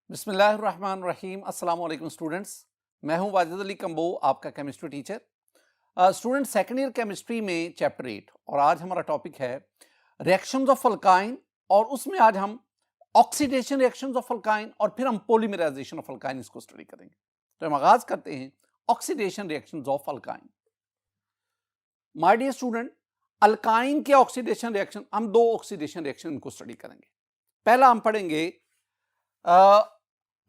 बिस्मिल्लाहिर्रहमानिर्रहीम। अस्सलाम वालेकुम स्टूडेंट्स, मैं हूं वाजिद अली कंबो, आपका chemistry teacher. Student, second year chemistry में चैप्टर 8 और आज हमारा टॉपिक है रिएक्शंस ऑफ अल्काइन। और उसमें आज हम ऑक्सीडेशन रिएक्शंस ऑफ अल्काइन और फिर हम पॉलीमराइजेशन ऑफ अल्काइन इसको स्टडी करेंगे। तो हम आगाज करते हैं oxidation reactions of alkyne. My dear student, alkyne के ऑक्सीडेशन रिएक्शन, हम दो ऑक्सीडेशन रिएक्शन को स्टडी करेंगे। पहला हम पढ़ेंगे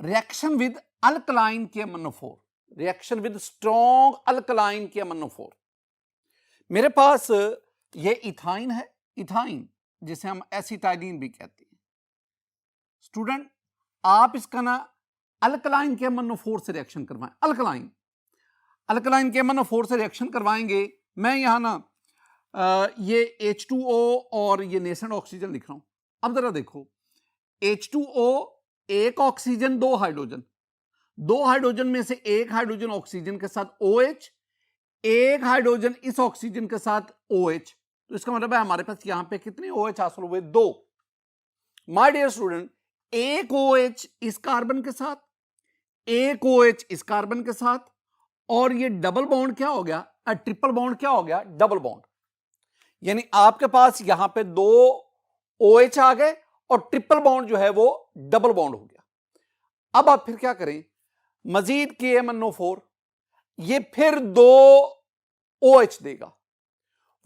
reaction with alkaline KMnO4, reaction with strong alkaline KMnO4। मेरे पास ये इथाइन है, इथाइन जिसे हम एसिटाइलिन भी कहते हैं। स्टूडेंट, आप इसका ना अल्कलाइन KMnO4 से रिएक्शन करवाएं। अल्कलाइन KMnO4 से रिएक्शन करवाएंगे। मैं यहां ना ये H2O और ये नेसेंट ऑक्सीजन लिख रहा हूं। अब जरा देखो, H2O एक ऑक्सीजन दो हाइड्रोजन में से एक हाइड्रोजन ऑक्सीजन के साथ OH, एक हाइड्रोजन इस ऑक्सीजन के साथ OH। तो इसका मतलब है हमारे पास यहां पे कितने OH हासिल हुए? दो। माय डियर स्टूडेंट, एक OH इस कार्बन के साथ, एक OH इस कार्बन के साथ, और ये डबल बॉन्ड क्या हो गया? ट्रिपल बॉन्ड क्या हो गया? Double bond. यानी आपके पास यहां पे दो OH आ गए और ट्रिपल बॉन्ड जो है वो डबल बॉन्ड हो गया। अब आप फिर क्या करें? मजीद KMnO4 ये फिर दो OH देगा।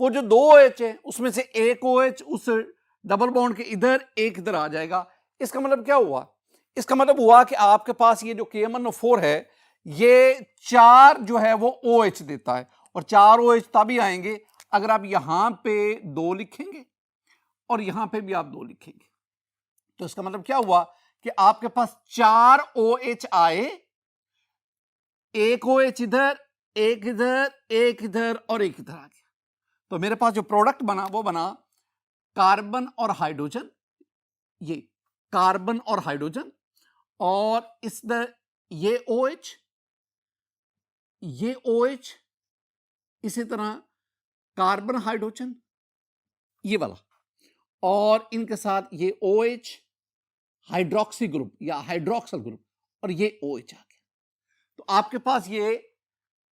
वो जो दो OH है उसमें से एक OH उस डबल बॉन्ड के इधर, एक इधर आ जाएगा। इसका मतलब क्या हुआ? इसका मतलब हुआ कि आपके पास ये जो KMnO4 है ये चार जो है वो OH देता है, और चार OH तभी आएंगे अगर आप यहां पे दो लिखेंगे और यहां पे भी आप दो लिखेंगे। तो इसका मतलब क्या हुआ कि आपके पास चार OH आए, एक OH इधर, एक इधर, एक इधर और एक इधर आ गया। तो मेरे पास जो प्रोडक्ट बना वो बना कार्बन और हाइड्रोजन, ये कार्बन और हाइड्रोजन, और इस ये OH, ये OH, इसी तरह कार्बन हाइड्रोजन ये वाला, और इनके साथ ये OH हाइड्रोक्सी ग्रुप या हाइड्रोक्सल ग्रुप, और ये OH आ गया। तो आपके पास ये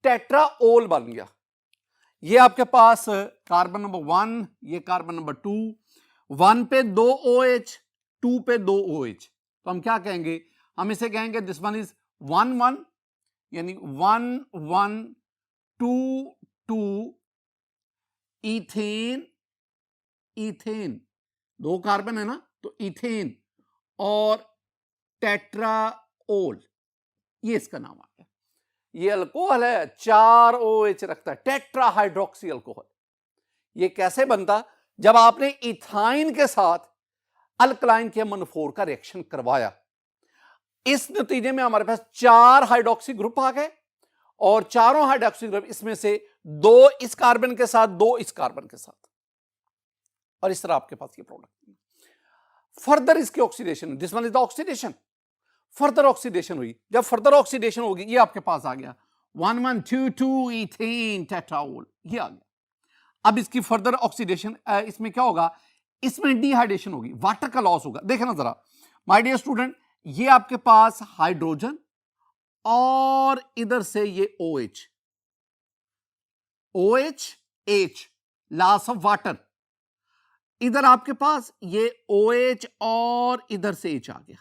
टेट्राओल बन गया। ये आपके पास कार्बन नंबर 1, ये कार्बन नंबर 2, 1 पे दो OH, 2 पे दो OH। तो हम क्या कहेंगे? हम इसे कहेंगे दिस वन इज 1-1, यानी 1-1-2-2 इथेन, इथेन दो कार्बन है ना, तो इथेन और टेट्राओल, ये इसका नाम आ गया। ये अल्कोहल है, चार OH रखता है, टेट्रा हाइड्रोक्सी अल्कोहल। ये कैसे बनता? जब आपने इथाइन के साथ अल्कलाइन KMnO4 का रिएक्शन करवाया। इस नतीजे में हमारे पास चार हाइड्रोक्सी ग्रुप आ गए, और चारों हाइड्रोक्सी ग्रुप इसमें से दो इस कार्बन के साथ, दो इस कार्बन के साथ, और इस तरह आपके पास ये प्रोडक्ट। फर्दर इसकी oxidation, this one is the oxidation, further oxidation हुई। जब फर्दर ऑक्सीडेशन होगी, ये आपके पास आ गया 1-1-2-2 इथेन टेट्राओल, ये आ गया। अब इसकी फर्दर ऑक्सीडेशन, इसमें क्या होगा? इसमें डिहाइड्रेशन होगी, वाटर का लॉस होगा। देखना जरा माय डियर स्टूडेंट, ये आपके पास हाइड्रोजन और इधर से ये OH, H, loss of water. इधर आपके पास ये OH और इधर से H आ गया।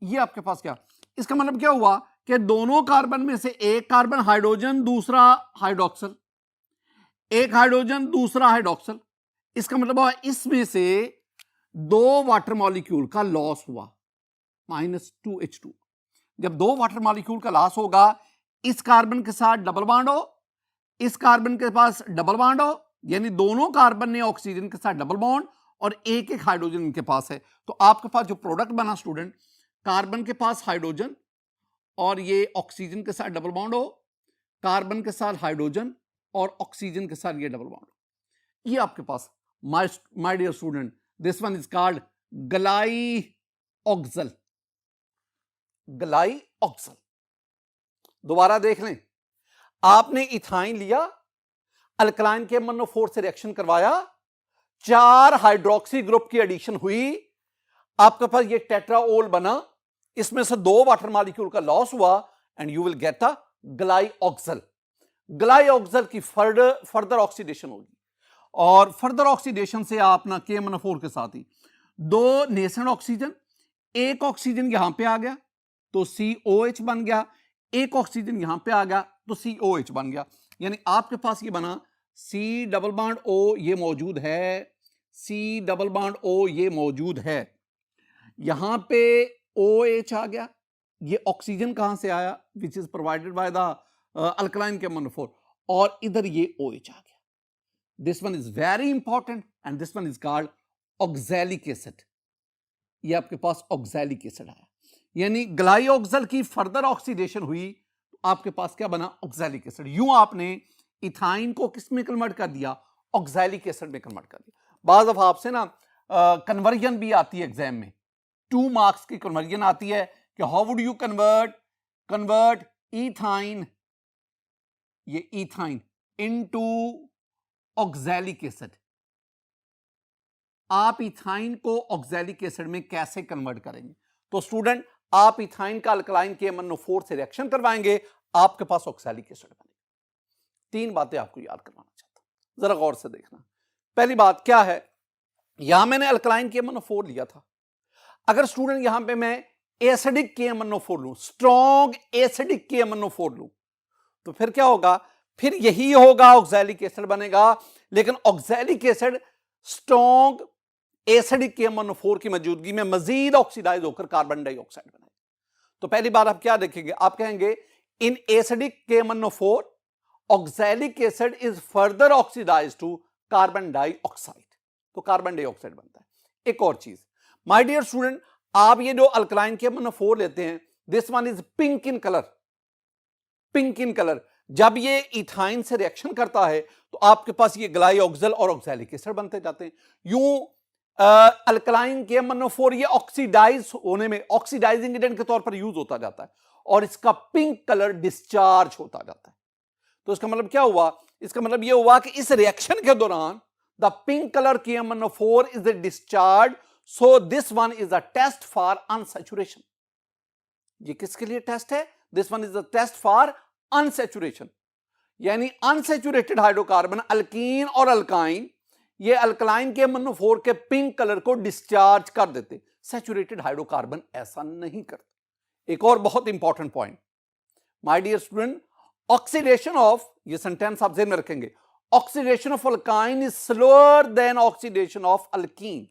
ये आपके पास क्या? इसका मतलब क्या हुआ कि दोनों कार्बन में से एक कार्बन हाइड्रोजन, दूसरा हाइड्रोक्सल, एक हाइड्रोजन, दूसरा हाइड्रोक्सल। इसका मतलब हुआ इसमें से दो वाटर मॉलिक्यूल का लॉस हुआ, -2H2। जब दो वाटर मॉलिक्यूल का लॉस होगा, इस कार्बन के साथ डबल बॉन्ड हो, इस कार्बन के पास डबल बॉन्ड हो, यानी दोनों कार्बन ने ऑक्सीजन के साथ डबल बॉन्ड, और एक एक हाइड्रोजन इनके पास है। तो आपके पास जो प्रोडक्ट बना स्टूडेंट, कार्बन के पास हाइड्रोजन और ये ऑक्सीजन के साथ डबल बॉन्ड हो, कार्बन के साथ हाइड्रोजन और ऑक्सीजन के साथ ये डबल बॉन्ड, ये आपके पास my dear student, this one is called glyoxal, glyoxal. दोबारा देख लें, आपने इथाइन लिया, अल्कलाइन KMnO4 से रिएक्शन करवाया, चार हाइड्रोक्सी ग्रुप की एडिशन हुई, आपके पास ये टेट्राओल बना, इसमें से 2 वाटर मॉलिक्यूल का लॉस हुआ and you will get a glyoxal. Glyoxal की फर्दर ऑक्सीडेशन होगी और फर्दर ऑक्सीडेशन से आप ना KMnO4 के साथ ही 2 नेसेंट ऑक्सीजन, एक ऑक्सीजन यहां पे आ गया तो COH बन गया, एक ऑक्सीजन यहां पे आ गया तो COH बन गया। यानी आपके पास ये बना C डबल बॉन्ड O, ये मौजूद है, C डबल बॉन्ड O ये मौजूद है, यहां पे OH आ गया, ये ऑक्सीजन कहां से आया which is provided by the alkaline KMnO4, और इधर ये OH आ गया। This one is very important and this one is called oxalic acid. ये आपके पास ऑक्सैलिक एसिड आया, यानी ग्लाइऑक्सल की फर्दर ऑक्सीडेशन हुई तो आपके पास क्या बना, ऑक्सैलिक एसिड। यूं आपने इथाइन को किस में कन्वर्ट कर दिया, ऑक्सैलिक एसिड में कन्वर्ट कर दिया। बाज़ दफा आपसे ना कन्वर्जन भी आती है एग्जाम में, 2 मार्क्स की कन्वर्जन आती है कि how would you convert ethyne, ये इथाइन इनटू ऑक्सैलिक एसिड। आप इथाइन को ऑक्सैलिक एसिड में कैसे कन्वर्ट करेंगे? तो स्टूडेंट, आप इथाइन का अल्कलाइन KMnO4 से रिएक्शन करवाएंगे, आपके पास ऑक्सैलिक एसिड बनेगा। 3 बातें आपको याद करवाना चाहता हूं, जरा गौर से देखना। पहली बात क्या है, यहां मैंने अल्कलाइन KMnO4 लिया था, अगर स्टूडेंट यहां पे मैं एसिडिक KMnO4 लूं, स्ट्रॉन्ग एसिडिक KMnO4 लूं, तो फिर क्या होगा, फिर यही होगा, ऑक्सैलिक एसिड बनेगा, लेकिन oxalic acid strong acidic KMnO4 की मौजूदगी में मजीद ऑक्सीडाइज होकर कार्बन डाइऑक्साइड बनेगा। तो पहली बार आप क्या देखेंगे, आप कहेंगे in acidic KMnO4 oxalic acid is further oxidize to carbon dioxide, तो कार्बन डाइऑक्साइड बनता है। एक और चीज माय डियर स्टूडेंट, आप ये जो अल्कलाइन KMnO4 लेते हैं, this one is pink in colour, pink in colour. जब ये इथाइन से रिएक्शन करता है तो आपके पास ये ग्लाइऑक्सल और ऑक्सैलिक एसिड बनते जाते हैं। यूं अल्कलाइन KMnO4 ये ऑक्सीडाइज होने में ऑक्सीडाइजिंग एजेंट के तौर पर यूज होता जाता है और इसका पिंक कलर डिस्चार्ज होता जाता है। तो इसका मतलब क्या हुआ, इसका मतलब यह हुआ कि इस रिएक्शन के दौरान the pink colour KMnO4 is discharge, so this one is a test for unsaturation. ये किसके लिए टेस्ट है, this one is a test for unsaturation, यानी अनसैचुरेटेड हाइड्रोकार्बन अल्कीन और अल्काइन ये अल्कलाइन KMnO4 के पिंक कलर को डिस्चार्ज कर देते, सैचुरेटेड हाइड्रोकार्बन ऐसा नहीं करते। एक और बहुत important point my dear student, oxidation of, ये सेंटेंस आप ध्यान में रखेंगे, oxidation of alkyne is slower than oxidation of alkene.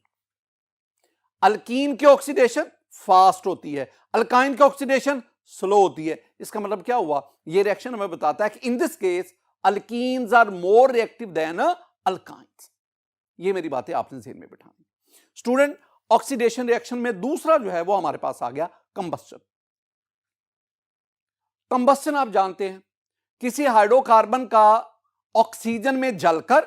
Alkene की ऑक्सीडेशन फास्ट होती है, अल्काइन की ऑक्सीडेशन स्लो होती है। इसका मतलब क्या हुआ, ये रिएक्शन हमें बताता है कि in this case alkenes are more reactive than alkynes. ये मेरी बातें आपने ध्यान में बिठानी। स्टूडेंट, ऑक्सीडेशन रिएक्शन में दूसरा जो है वो हमारे पास आ गया कंबस्शन। कंबस्शन आप जानते हैं, किसी हाइड्रोकार्बन का ऑक्सीजन में जलकर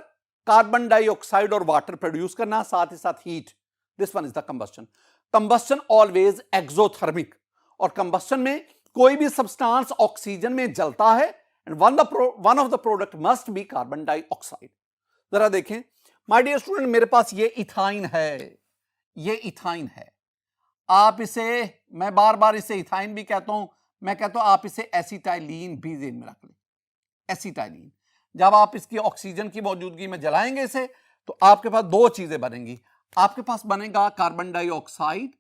कार्बन डाइऑक्साइड और वाटर प्रोड्यूस करना, साथ ही साथ heat, this one is the combustion. Combustion always exothermic, और कंबस्शन में कोई भी सब्सटेंस ऑक्सीजन में जलता है and one of the product must be carbon dioxide. जरा देखें माय डियर स्टूडेंट, मेरे पास ये इथाइन है, ये इथाइन है, आप इसे, मैं बार बार इसे इथाइन भी कहता हूं, मैं कहता हूं आप इसे एसिटाइलीन भी ज़हन में रख लें। एसिटाइलीन, जब आप इसकी ऑक्सीजन की मौजूदगी में जलाएंगे इसे, तो आपके पास 2 चीजें बनेंगी, आपके पास बनेगा कार्बन डाइऑक्साइड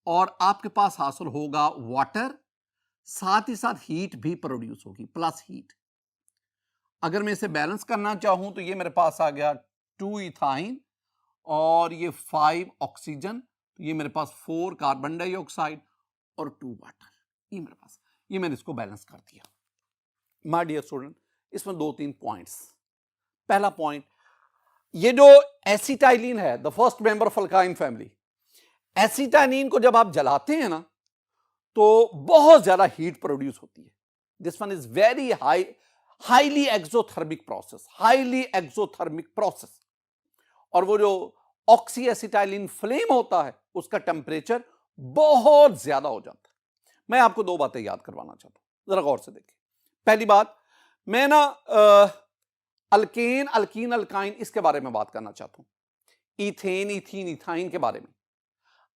और आपके पास हासिल होगा वाटर, साथ ही साथ हीट भी प्रोड्यूस होगी, प्लस हीट। अगर मैं इसे बैलेंस करना चाहूं तो ये मेरे पास आ गया 2 इथाइन और ये 5 ऑक्सीजन, तो ये मेरे पास 4 कार्बन डाइऑक्साइड और 2 वाटर, ये मेरे पास, ये मैंने इसको बैलेंस कर दिया। माय डियर स्टूडेंट, इसमें 2-3 पॉइंट्स। पहला पॉइंट, ये जो एसिटाइलिन है, the first member of alkyne family, acetylene को जब आप जलाते हैं ना तो बहुत ज्यादा हीट प्रोड्यूस होती है। This one is very highly exothermic process, highly exothermic process. और वो जो ऑक्सी एसिटाइलिन फ्लेम होता है उसका टेम्परेचर बहुत ज्यादा हो जाता है। मैं आपको 2 बातें याद करवाना चाहता हूं, जरा गौर से देखिए। पहली बात, मैं ना अल्केन, अल्कीन, अल्काइन, इसके बारे में बात करना चाहता हूं, इथेन, इथीन, इथाइन के बारे में।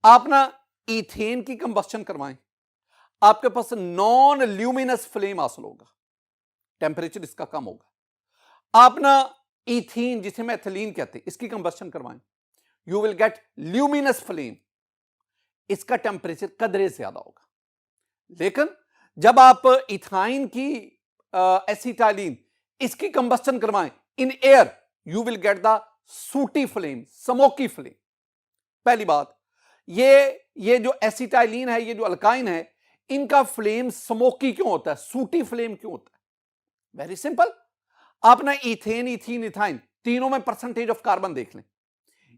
आप ना इथेन की कंबस्शन करवाएं, आपके पास नॉन ल्यूमिनस फ्लेम हासिल होगा, टेंपरेचर इसका कम होगा। आप ना इथीन जिसे हम एथिलीन कहते हैं इसकी कंबस्शन करवाएं, you will gate luminous flame, इसका टेंपरेचर कदरे ज्यादा होगा। लेकिन जब आप इथाइन की एसिटाइलिन इसकी कंबस्शन करवाएं in air, you will get the सूटी फ्लेम, स्मोकी फ्लेम। पहली बात, ये जो एसिटाइलिन है, ये जो अल्काइन है, इनका फ्लेम स्मोकी क्यों होता है, सूटी फ्लेम क्यों होता है? वेरी सिंपल, आप ना इथेन, इथीन, इथाइन तीनों में परसेंटेज ऑफ कार्बन देख लें।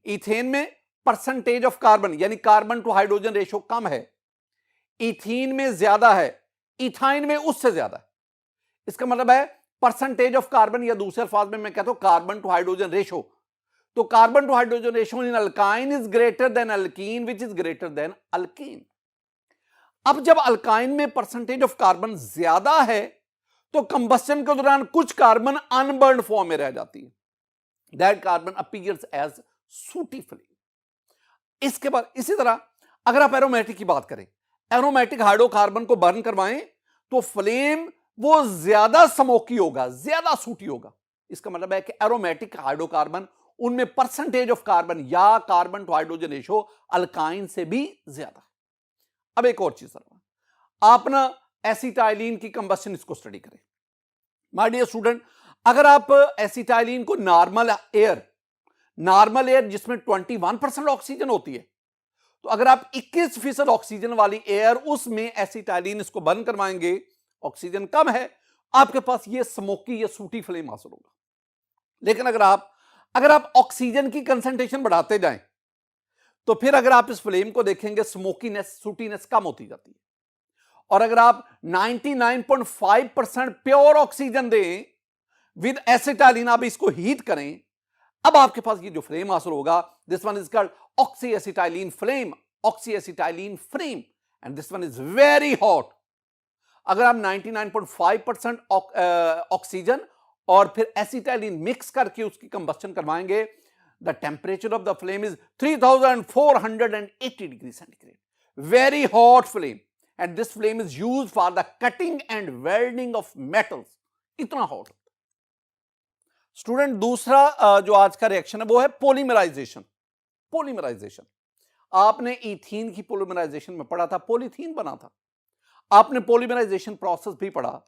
इथेन में परसेंटेज ऑफ कार्बन यानी कार्बन टू हाइड्रोजन रेशो कम है, इथीन में ज्यादा है, इथाइन में उससे ज्यादा है। इसका मतलब है परसेंटेज ऑफ कार्बन, या दूसरे अल्फाज में मैं कहता हूं कार्बन टू हाइड्रोजन रेशो। तो carbon to hydrogen ratio in alkyne is greater than alkene which is greater than alkene. अब जब अल्काइन में परसेंटेज ऑफ कार्बन ज्यादा है तो कंबस्शन के दौरान कुछ कार्बन अनबर्न फॉर्म में रह जाती है, that carbon appears as sooty flame. इसके बाद इसी तरह अगर आप एरोमेटिक की बात करें, एरोमेटिक हाइड्रोकार्बन को बर्न करवाएं तो फ्लेम वो ज्यादा स्मोकी होगा, ज्यादा सूटी होगा। इसका मतलब है कि एरोमेटिक हाइड्रोकार्बन उनमें परसेंटेज ऑफ कार्बन या carbon to hydrogen ratio alkyne से भी ज्यादा है। अब एक और चीज आप ना एसिटाइलिन की कंबस्शन इसको स्टडी करें। माय डियर स्टूडेंट, अगर आप एसिटाइलिन को नॉर्मल एयर जिसमें 21% ऑक्सीजन होती है, तो अगर आप 21% ऑक्सीजन वाली एयर उसमें एसिटाइलिन इसको बर्न करवाएंगे, ऑक्सीजन कम है, आपके पास ये स्मोकी या सूटी फ्लेम हासिल होगा। लेकिन अगर आप ऑक्सीजन की कंसंट्रेशन बढ़ाते जाएं तो फिर अगर आप इस फ्लेम को देखेंगे स्मोकीनेस, सूटीनेस कम होती जाती है। और अगर आप 99.5% प्योर ऑक्सीजन दें विद एसिटाइलिन, आप इसको हीट करें, अब आपके पास ये जो फ्लेम हासिल होगा, this one is called oxyacetylene flame, oxyacetylene flame, and this one is very hot. अगर आप 99.5% ऑक्सीजन और फिर एसिटाइलिन मिक्स करके उसकी कंबस्शन करवाएंगे, the temperature of the flame is 3480 degree centigrade, very hot flame, and this flame is used for the cutting and welding of metals. इतना hot. Student, दूसरा जो आज का रिएक्शन है वो है पॉलीमराइजेशन। पॉलीमराइजेशन आपने इथीन की पॉलीमराइजेशन में पढ़ा था, पॉलीथीन बना था। आपने पॉलीमराइजेशन प्रोसेस भी पढ़ा,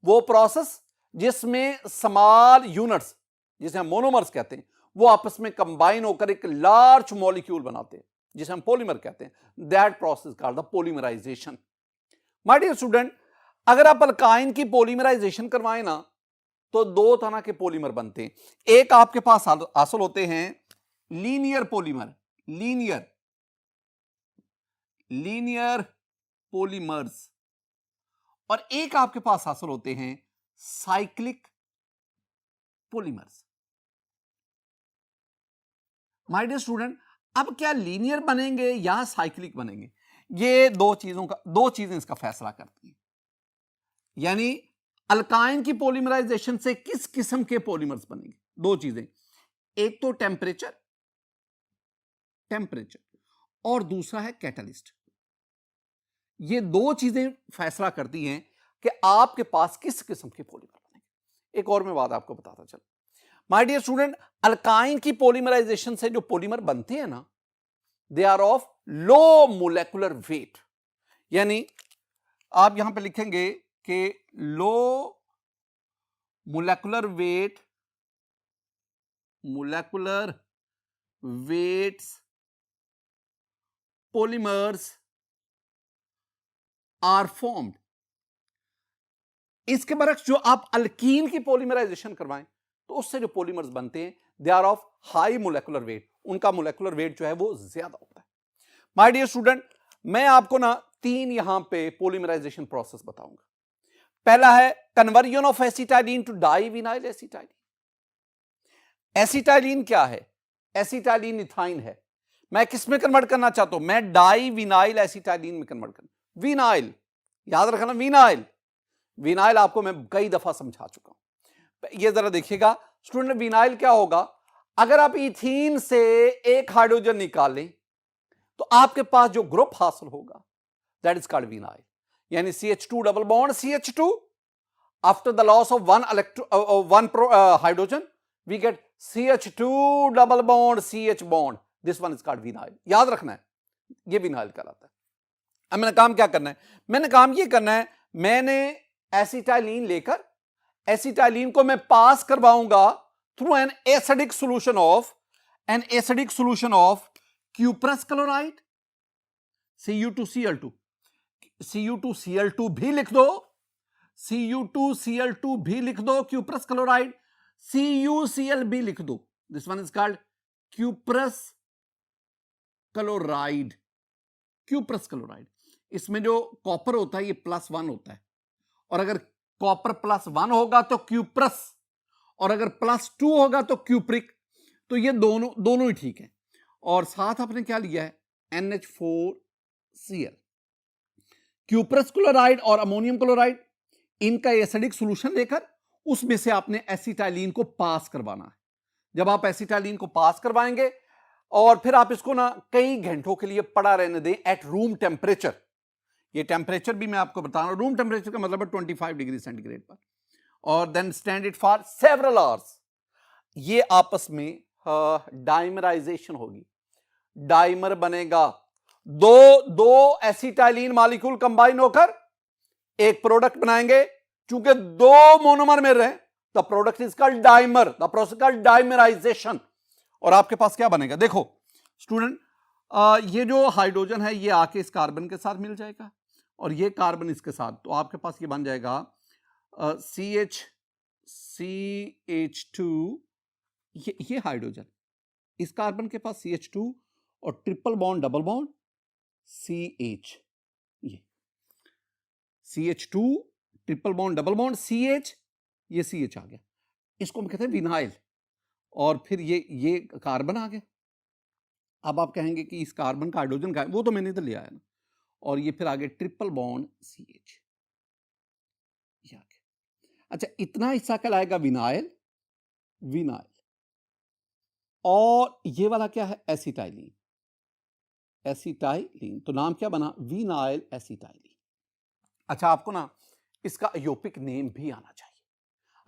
वो प्रोसेस जिसमें स्मॉल यूनिट्स जिसे हम मोनोमर्स कहते हैं वो आपस में कंबाइन होकर एक लार्ज मॉलिक्यूल बनाते हैं जिसे हम पॉलीमर कहते हैं, that process called the polymerization. My dear student, अगर आप अल्काइन की पॉलीमराइजेशन करवाएं ना तो दो तरह के पॉलीमर बनते हैं। एक आपके पास हासिल होते हैं लीनियर पॉलीमर, लीनियर पॉलीमर्स, और एक आपके पास हासिल होते हैं cyclic polymers. My dear student, अब क्या लीनियर बनेंगे या साइक्लिक बनेंगे, ये दो चीजें इसका फैसला करती हैं। यानी अल्काइन की पॉलीमराइजेशन से किस किस्म के पॉलीमर्स बनेंगे, दो चीजें, एक तो टेम्परेचर और दूसरा है कैटलिस्ट। ये दो चीजें फैसला करती हैं कि आपके पास किस किस्म के पॉलीमर बनेंगे। एक और मैं बात आपको बताता चल, माय डियर स्टूडेंट, अल्काइन की पॉलीमराइजेशन से जो पॉलीमर बनते हैं ना, they are of low molecular weight. यानी आप यहां पे लिखेंगे कि low molecular weights polymers are formed. इसके बरक्स जो आप अल्कीन की पॉलीमराइजेशन करवाएं तो उससे जो पॉलीमर्स बनते हैं they are of high molecular weight, उनका मोलेकुलर वेट जो है वो ज्यादा होता है। माय डियर स्टूडेंट, मैं आपको ना तीन यहां पे पॉलीमराइजेशन प्रोसेस बताऊंगा। पहला है conversion of acetylene to divinyl acetylene. Acetylene क्या है? एसिटाइलिन इथाइन है। मैं किस में कन्वर्ट करना चाहता हूं? मैं डाइविनाइल एसिटाइलिन में कन्वर्ट करना। विनाइल, याद रखना, विनाइल आपको मैं कई दफा समझा चुका हूं। ये जरा देखिएगा स्टूडेंट, विनाइल क्या होगा? अगर आप इथीन से एक हाइड्रोजन निकालें तो आपके पास जो ग्रुप हासिल होगा दैट इज कॉल्ड विनाइल, यानी CH2 double bond CH2 after the loss of one hydrogen we get CH2 double bond CH bond, this one is called vinyl. याद रखना है ये विनाइल कहलाता है। अब मैंने काम क्या करना है, मैंने काम ये करना है, मैंने एसिटाइलिन लेकर एसिटाइलिन को मैं पास करवाऊंगा through an acidic solution of cuprous chloride Cu2Cl2, Cu2Cl2 भी लिख दो, Cu2Cl2 भी लिख दो, क्यूप्रस क्लोराइड CuCl भी लिख दो, this one is called cuprous chloride. Cuprous chloride, इसमें जो कॉपर होता है ये +1 होता है, और अगर कॉपर +1 होगा तो क्यूप्रस, और अगर +2 होगा तो क्यूप्रिक, तो ये दोनों ही ठीक है। और साथ आपने क्या लिया है NH4Cl। क्यूप्रस क्लोराइड और अमोनियम क्लोराइड, इनका एसिडिक सॉल्यूशन लेकर उसमें से आपने एसिटाइलिन को पास करवाना है। जब आप एसिटाइलिन को पास करवाएंगे और फिर आप इसको ना कई घंटों के लिए पड़ा रहने दें एट रूम टेम्परेचर। ये टेम्परेचर भी मैं आपको बता रहा हूं, रूम टेम्परेचर का मतलब है 25 डिग्री सेंटीग्रेड पर, और then stand it for several hours. ये आपस में डाइमराइजेशन होगी, डाइमर बनेगा, दो एसिटाइलिन मॉलिक्यूल कंबाइन होकर एक प्रोडक्ट बनाएंगे। चूंकि दो मोनोमर मिल रहे हैं, the product is called dimer, the process called dimerisation. और आपके पास क्या बनेगा, देखो स्टूडेंट, ये जो हाइड्रोजन है ये आके इस कार्बन के साथ मिल जाएगा, और ये कार्बन इसके साथ, तो आपके पास ये बन जाएगा CH2, ये हाइड्रोजन, इस कार्बन के पास CH2 और triple bond double bond CH, ये CH2 triple bond double bond CH, ये CH आ गया, इसको हम कहते हैं विनाइल। और फिर ये कार्बन आ गया। अब आप कहेंगे कि इस कार्बन का हाइड्रोजन का है, वो तो मैंने इधर ले आया ना, और ये फिर आगे ट्रिपल बॉन्ड CH, ये आ गया। अच्छा, इतना हिस्सा कहलाएगा विनाइल, और ये वाला क्या है एसिटाइलिन, तो नाम क्या बना, विनाइल एसिटाइलिन। अच्छा, आपको ना इसका अयोपिक नेम भी आना चाहिए।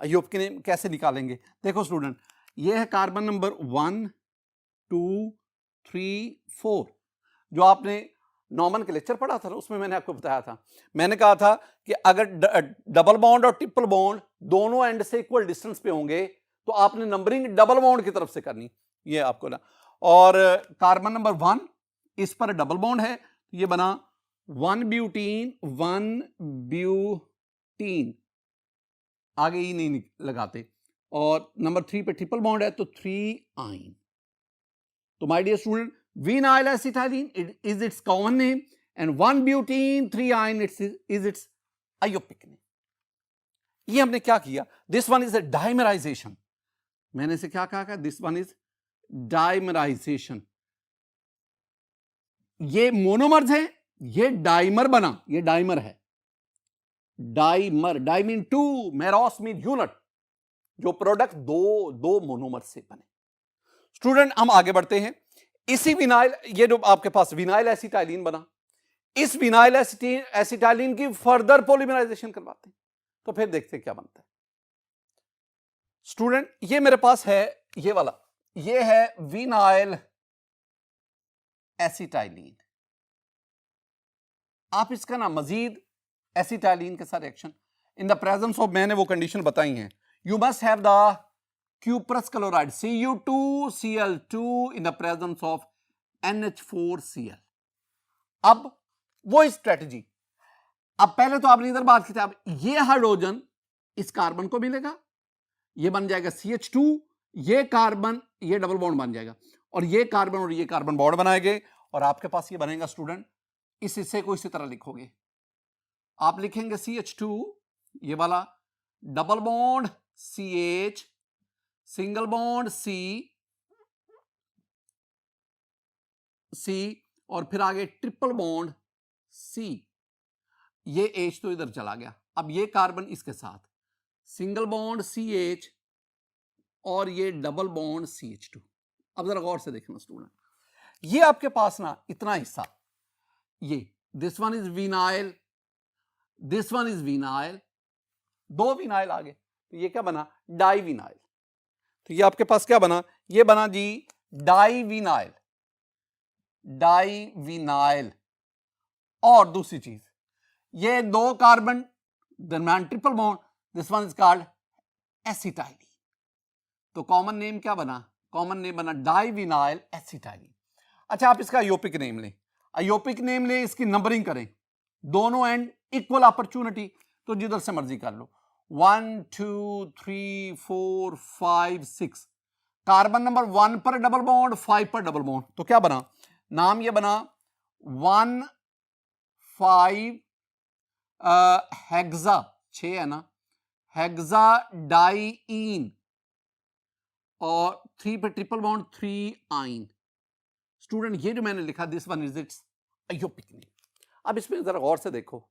अयोपिक नेम कैसे निकालेंगे, देखो स्टूडेंट, ये है कार्बन नंबर 1 2 3 4, जो आपने नॉर्मन के लेक्चर पढ़ा था ना, उसमें मैंने आपको बताया था, मैंने कहा था कि अगर डबल बॉन्ड और ट्रिपल बॉन्ड दोनों एंड से इक्वल डिस्टेंस पे होंगे तो आपने नंबरिंग डबल बॉन्ड की तरफ से करनी, ये आपको ना। और कार्बन नंबर 1, इस पर डबल बॉन्ड है, ये बना 1 ब्यूटीन, आगे ही नहीं लगाते, और नंबर 3 पे ट्रिपल बॉन्ड है तो 3 आइन। तो my dear student, vinyl acetylene is its common name, and 1 butene 3 yne is its IUPAC name. ये हमने क्या किया, this one is a dimerization, मैंने इसे क्या कहा, दिस वन इज डाइमराइजेशन। ये मोनोमर्स है, ये डाइमर बना, ये डाइमर है, dimer, di mean 2, meros mean unit, जो प्रोडक्ट दो मोनोमर से बने। स्टूडेंट, हम आगे बढ़ते हैं। इसी विनाइल, ये जो आपके पास विनाइल एसिटाइलिन बना, इस विनाइल एसिटाइलिन की फर्दर पॉलीमराइजेशन करवाते हैं, तो फिर देखते हैं क्या बनता है। स्टूडेंट, ये मेरे पास है ये वाला, ये है विनाइल एसिटाइलिन। आप इसका ना मजीद एसिटाइलिन के साथ reaction in the presence of, मैंने वो कंडीशन बताई हैं, you must have the cuprous chloride Cu2Cl2 in the presence of NH4Cl। अब वो स्ट्रेटजी, अब पहले तो आपने इधर बात की थी, अब ये हाइड्रोजन इस कार्बन को मिलेगा, ये बन जाएगा CH2, ये कार्बन, ये डबल बॉन्ड बन जाएगा, और ये कार्बन और ये कार्बन बॉन्ड बनाएंगे, और आपके पास ये बनेगा स्टूडेंट, इस हिस्से को इसी तरह लिखोगे, आप लिखेंगे CH2, ये वाला double bond CH, single bond C, और फिर आगे ट्रिपल बॉन्ड C, ये H तो इधर चला गया, अब ये कार्बन इसके साथ सिंगल बॉन्ड CH, और ये डबल बॉन्ड CH2। अब जरा गौर से देखना स्टूडेंट, ये आपके पास ना इतना हिस्सा, ये this one is vinyl, this one is vinyl, दो विनाइल आ गए, तो ये क्या बना, डाइविनाइल। तो ये आपके पास क्या बना, ये बना जी डाइविनाइल, डाइविनाइल। और दूसरी चीज, ये दो कार्बन दरम्यान triple bond, this one is called acetylene. तो कॉमन नेम क्या बना, कॉमन नेम बना डाइविनाइल एसिटाइलिन। अच्छा, आप इसका अयोपिक नेम लें, अयोपिक नेम लें, इसकी नंबरिंग करें, दोनों एंड इक्वल अपॉर्चुनिटी, तो जिधर से मर्जी कर लो, 1 2 3 4 5 6, कार्बन नंबर 1 पर डबल बॉन्ड, 5 पर डबल बॉन्ड, तो क्या बना, नाम ये बना 1 5 हेक्सा, 6 है ना, हेक्सा डाइईन, और 3 पे ट्रिपल बॉन्ड 3 आइन। स्टूडेंट ये जो मैंने लिखा, this one is its IUPAC name. अब इसमें जरा गौर से देखो,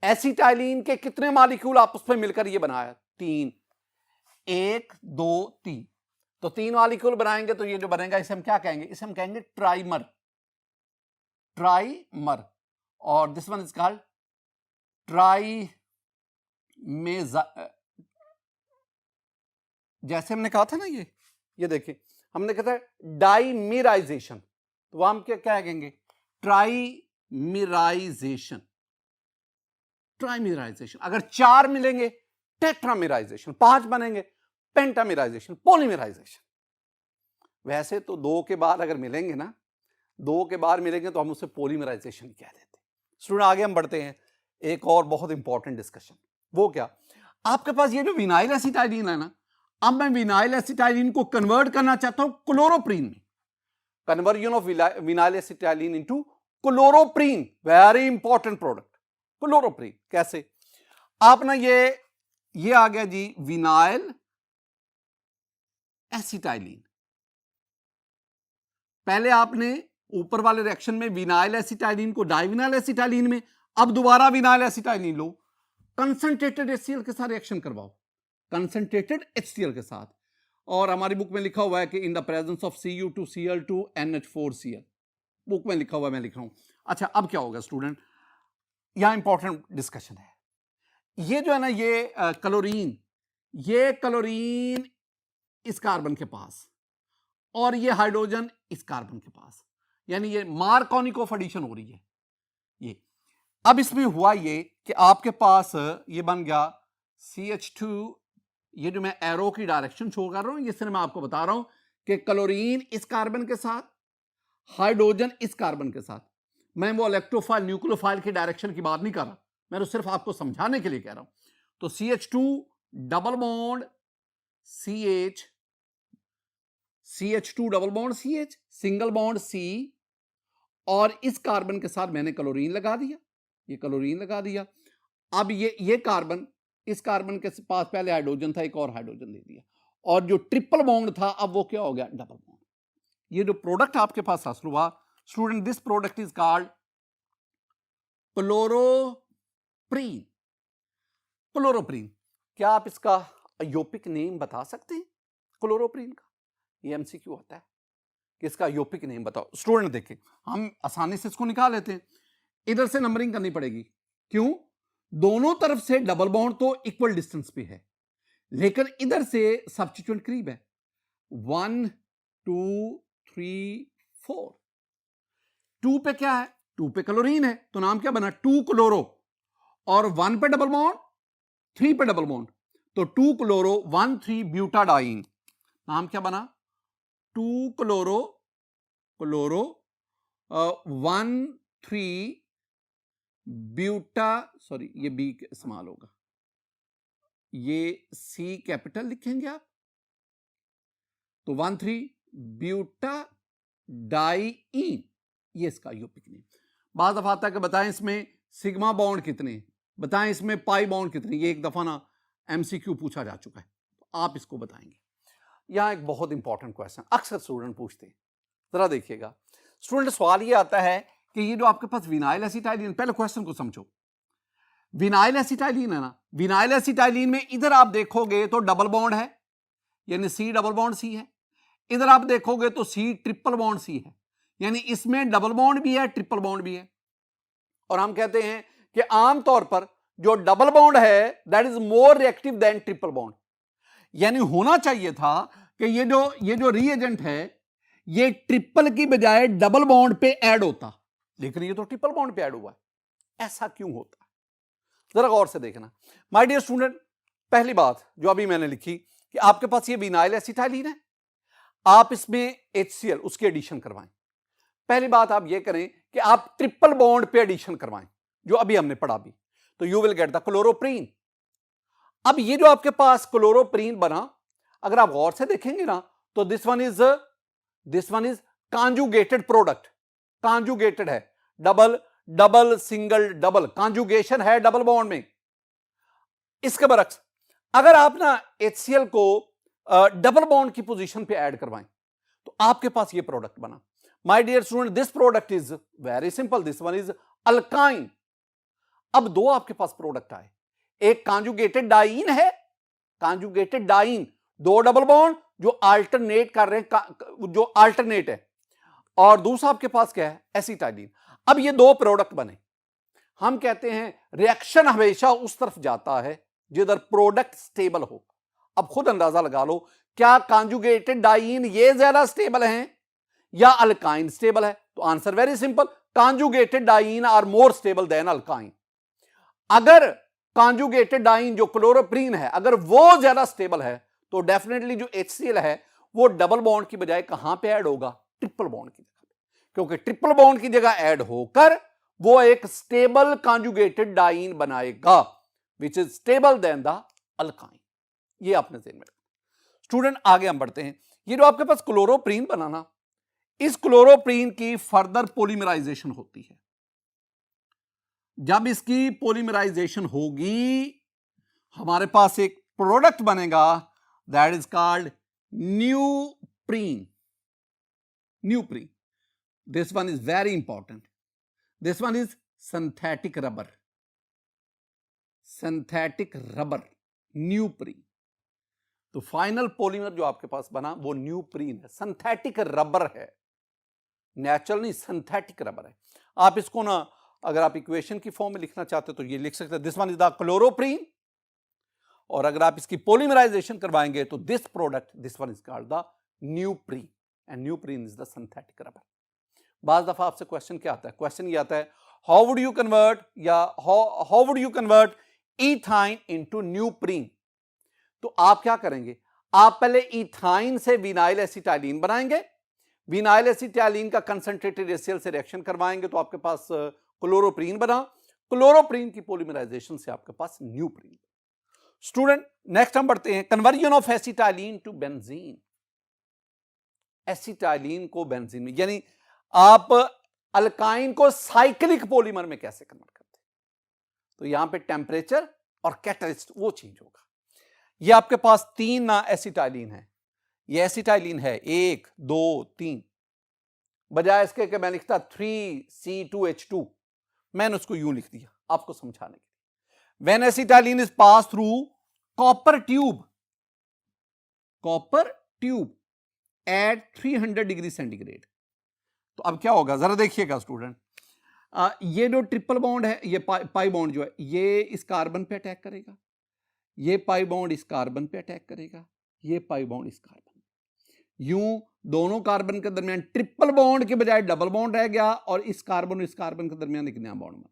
एसिटाइलिन के कितने मॉलिक्यूल आपस में मिलकर ये बनाया, 3, 1 2 3, तो 3 मॉलिक्यूल बनाएंगे, तो ये जो बनेगा इसे हम क्या कहेंगे, इसे हम कहेंगे ट्राइमर, ट्राइमर। और दिस वन इज कॉल्ड ट्राइमेजा, जैसे हमने कहा था ना, ये देखिए, हमने कहा था डाइमिराइजेशन, तो हम क्या कहेंगे, ट्राइमिराइजेशन, ट्राइमिराइजेशन। अगर 4 मिलेंगे टेट्रामिराइजेशन, 5 बनेंगे पेंटामिराइजेशन, पॉलीमिराइजेशन। वैसे तो 2 के बाद अगर मिलेंगे ना, 2 के बाद मिलेंगे तो हम उसे पॉलीमिराइजेशन कह देते हैं। स्टूडेंट आगे हम बढ़ते हैं, एक और बहुत इंपॉर्टेंट डिस्कशन, वो क्या, आपके पास ये जो विनाइल एसिटाइलिन है ना, अब मैं विनाइल एसिटाइलिन को कन्वर्ट करना चाहता हूं क्लोरोप्रीन में, conversion of vinyl acetylene into chloroprene, very important product, chloroprene. कैसे, आप ना ये आ गया जी विनाइल एसिटाइलिन, पहले आपने ऊपर वाले रिएक्शन में विनाइल एसिटाइलिन को डाइविनाइल एसिटाइलिन में, अब दोबारा विनाइल एसिटाइलिन लो, कंसंट्रेटेड HCl के साथ रिएक्शन करवाओ, कंसंट्रेटेड HCl के साथ, और हमारी बुक में लिखा हुआ है कि in the presence of Cu2Cl2 NH4Cl, book में लिखा हुआ है, मैं लिख रहा हूं। अच्छा, अब क्या होगा स्टूडेंट, यहां इंपॉर्टेंट डिस्कशन है, ये जो है ना, ये क्लोरीन, ये क्लोरीन इस कार्बन के पास, और ये हाइड्रोजन इस कार्बन के पास, यानी ये मार्कोनिक ऑफ एडिशन हो रही है ये। अब इसमें हुआ ये कि आपके पास ये बन गया CH2, ये जो मैं एरो की डायरेक्शन शो कर रहा हूं, ये सिर्फ मैं आपको बता रहा हूं कि क्लोरीन इस कार्बन के साथ, हाइड्रोजन इस कार्बन के साथ, मैं वो इलेक्ट्रोफाइल न्यूक्लियोफाइल की डायरेक्शन की बात नहीं कर रहा, मैं तो सिर्फ आपको समझाने के लिए कह रहा हूं। तो CH2 double bond CH, CH2 double bond CH, single bond C, और इस कार्बन के साथ मैंने क्लोरीन लगा दिया, ये क्लोरीन लगा दिया। अब ये कार्बन, इस कार्बन के पास पहले हाइड्रोजन था, एक और हाइड्रोजन दे दिया, और जो ट्रिपल बॉन्ड था अब वो क्या हो गया, डबल बॉन्ड। ये जो प्रोडक्ट आपके पास हासिल हुआ student, this product is called chloroprene. Chloroprene, क्या आप इसका अयोपिक नेम बता सकते हैं क्लोरोप्रीन का, ये MCQ होता है कि इसका अयोपिक नेम बताओ। स्टूडेंट देखें, हम आसानी से इसको निकाल लेते हैं, इधर से नंबरिंग करनी पड़ेगी, क्यों, दोनों तरफ से डबल बॉन्ड तो इक्वल डिस्टेंस पे है, लेकिन इधर से सब्स्टिट्यूएंट करीब है, 1 2 3 4, 2 पे क्या है, 2 पे क्लोरीन है, तो नाम क्या बना, 2 क्लोरो, और 1 पे डबल बॉन्ड, 3 पे डबल बॉन्ड, तो 2 क्लोरो 1 3 ब्यूटाडाइन, नाम क्या बना, 2 क्लोरो, क्लोरो 1 3 ब्यूटा, सॉरी ये बी इस्तेमाल होगा, ये सी कैपिटल लिखेंगे आप, तो 1 3 ब्यूटा डाइईन, ये इसका यूपिक नेम। बाद दफा आता है कि बताएं इसमें सिग्मा बॉन्ड कितने, बताएं इसमें पाई बॉन्ड कितने, ये एक दफा ना MCQ पूछा जा चुका है, तो आप इसको बताएंगे। यहां एक बहुत इंपॉर्टेंट क्वेश्चन अक्सर स्टूडेंट पूछते हैं, जरा देखिएगा स्टूडेंट, सवाल ये आता है कि ये जो आपके पास विनाइल एसिटाइलिन, पहले क्वेश्चन को समझो, विनाइल एसिटाइलिन है ना, विनाइल एसिटाइलिन में इधर आप देखोगे तो डबल बॉन्ड है, यानी C डबल बॉन्ड C है, इधर आप देखोगे तो C ट्रिपल बॉन्ड C है, यानी इसमें डबल बॉन्ड भी है, ट्रिपल बॉन्ड भी है। और हम कहते हैं कि आमतौर पर जो डबल बॉन्ड है that is more reactive then triple bond. यानी होना चाहिए था कि ये जो रीएजेंट है ये ट्रिपल की बजाय डबल बॉन्ड पे ऐड होता, लेकिन ये तो ट्रिपल बॉन्ड पे ऐड हुआ है। ऐसा क्यों होता है, जरा गौर से देखना। माय डियर स्टूडेंट, पहली बात जो अभी मैंने लिखी कि आपके पास ये विनाइल एसिटाइलिन है, आप इसमें HCl उसकी एडिशन करवाएं। पहली बात आप ये करें कि आप ट्रिपल बॉन्ड पे एडिशन करवाएं, जो अभी हमने पढ़ा भी, तो you will get the chloroprene. अब ये जो आपके पास क्लोरोप्रीन बना, अगर आप गौर से देखेंगे ना तो this one is conjugated product. Conjugated है, double double single double, conjugation है डबल बॉन्ड में। इसके बरक्स अगर आप ना HCl को डबल बॉन्ड की पोजीशन पे ऐड करवाएं तो आपके पास ये प्रोडक्ट बना। My dear student, this product is very simple, this one is alkyne. अब दो आपके पास प्रोडक्ट आए, एक कॉन्जुगेटेड डाइन है, कॉन्जुगेटेड डाइन, दो डबल बॉन्ड जो अल्टरनेट कर रहे हैं, जो अल्टरनेट है, और दूसरा आपके पास क्या है, एसिटाइलिन। अब ये दो प्रोडक्ट बने, हम कहते हैं रिएक्शन हमेशा उस तरफ जाता है जिधर प्रोडक्ट स्टेबल हो। अब खुद अंदाजा लगा लो, क्या कॉन्जुगेटेड डाइन ये ज्यादा स्टेबल हैं या अल्काइन स्टेबल है? तो answer very simple, conjugated diene are more stable than alkyne. अगर कॉन्जुगेटेड डाइन जो क्लोरोप्रीन है अगर वो ज्यादा स्टेबल है तो डेफिनेटली जो HCl है वो डबल बॉन्ड की बजाय कहां पे ऐड होगा, ट्रिपल बॉन्ड की जगह, क्योंकि ट्रिपल बॉन्ड की जगह ऐड होकर वो एक स्टेबल कॉन्जुगेटेड डाइन बनाएगा which is stable then the alkyne. ये आपने ध्यान में रखना। स्टूडेंट आगे हम बढ़ते हैं। ये जो आपके पास क्लोरोप्रीन बनाना, इस क्लोरोप्रीन की फर्दर पॉलीमराइजेशन होती है। जब इसकी पॉलीमराइजेशन होगी हमारे पास एक प्रोडक्ट बनेगा that is called neoprene. Neoprene, this one is very important, this one is synthetic rubber. Synthetic rubber, neoprene. तो फाइनल पॉलीमर जो आपके पास बना वो न्यूप्रीन है, सिंथेटिक रबर है, नेचुरल नहीं, सिंथेटिक रबर है। आप इसको ना अगर आप इक्वेशन की फॉर्म में लिखना चाहते हो तो ये लिख सकते हैं, this one is the chloroprene, और अगर आप इसकी पॉलीमराइजेशन करवाएंगे तो this product, this one is called the neoprene, and neoprene is the synthetic rubber. बाज दफा आपसे क्वेश्चन क्या आता है, क्वेश्चन ये आता है हाउ वुड यू कन्वर्ट, या how would you convert ethyne into neoprene. तो आप क्या करेंगे, आप पहले इथाइन से विनाइल एसिटाइलिन बनाएंगे, विनाइल एसिटाइलिन का कंसंट्रेटेड HCl से रिएक्शन करवाएंगे तो आपके पास क्लोरोप्रीन बना, क्लोरोप्रीन की पॉलीमराइजेशन से आपके पास न्यूप्रीन। स्टूडेंट नेक्स्ट हम बढ़ते हैं, conversion of acetylene to benzene. Acetylene को बेंजीन में, यानी आप अल्काइन को साइक्लिक पॉलीमर में कैसे कन्वर्ट करते हैं, तो यहां पे टेम्परेचर और कैटलिस्ट वो चेंज होगा। ये आपके पास तीन ना एसिटाइलिन है, ये एसिटाइलिन है 1 2 3, बजाय इसके कि मैं लिखता 3C2H2, मैंने उसको यूं लिख दिया आपको समझाने के लिए। When acetylene is pass through copper tube at 300 degree centigrade, तो अब क्या होगा जरा देखिएगा स्टूडेंट, ये जो ट्रिपल बॉन्ड है, ये पाई बॉन्ड जो है ये इस कार्बन पे अटैक करेगा, ये पाई बॉन्ड इस कार्बन पे अटैक करेगा, ये पाई बॉन्ड इस कार्बन, यूं दोनों कार्बन के दरमियान ट्रिपल बॉन्ड के बजाय डबल बॉन्ड रह गया, और इस कार्बन और इस कार्बन के दरमियान एक नया बॉन्ड बन गया।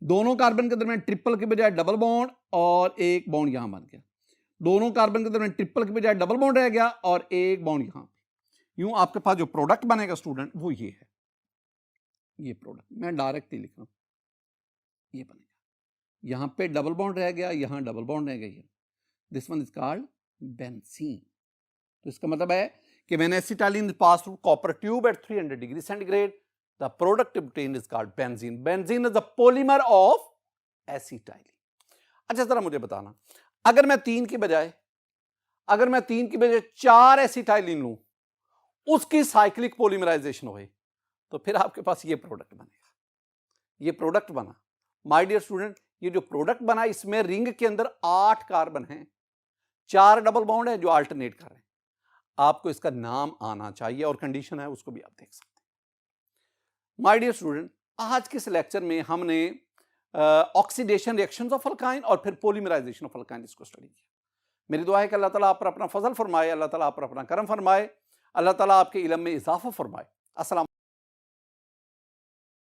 दोनों कार्बन के दरमियान ट्रिपल के बजाय डबल बॉन्ड और एक बॉन्ड यहां बन गया, दोनों कार्बन के दरमियान ट्रिपल के बजाय डबल बॉन्ड रह गया और एक बॉन्ड यहां। यूं आपके पास जो प्रोडक्ट बनेगा स्टूडेंट वो ये है, ये प्रोडक्ट मैं डायरेक्ट ही लिख रहा हूं, ये बनेगा, यहां पे डबल बॉन्ड रह गया, यहां डबल बॉन्ड रह गया, this one is called benzene. तो इसका मतलब है कि when acetylene pass through copper tube at 300 degree centigrade, the product obtained is called benzene. Benzene is the polymer of acetylene. अच्छा जरा मुझे बताना, अगर मैं तीन की बजाय 4 एसिटाइलिन लूं, उसकी साइक्लिक पॉलीमराइजेशन होए, तो फिर आपके पास ये प्रोडक्ट बनेगा, ये प्रोडक्ट बना। माय डियर स्टूडेंट, ये जो प्रोडक्ट बना इसमें रिंग के अंदर 8 कार्बन हैं, 4 डबल बॉन्ड है जो अल्टरनेट कर रहे हैं। आपको इसका नाम आना चाहिए और कंडीशन है उसको भी आप देख सकते हैं। माय डियर स्टूडेंट, आज के इस लेक्चर में हमने ऑक्सीडेशन रिएक्शंस ऑफ अल्काइन और फिर पॉलीमराइजेशन ऑफ अल्काइन इसको स्टडी किया। मेरी दुआ है कि अल्लाह ताला आप पर अपना फजल फरमाए, अल्लाह ताला आप पर अपना करम फरमाए, अल्लाह ताला आपके इल्म में इजाफा फरमाए। अस्सलाम।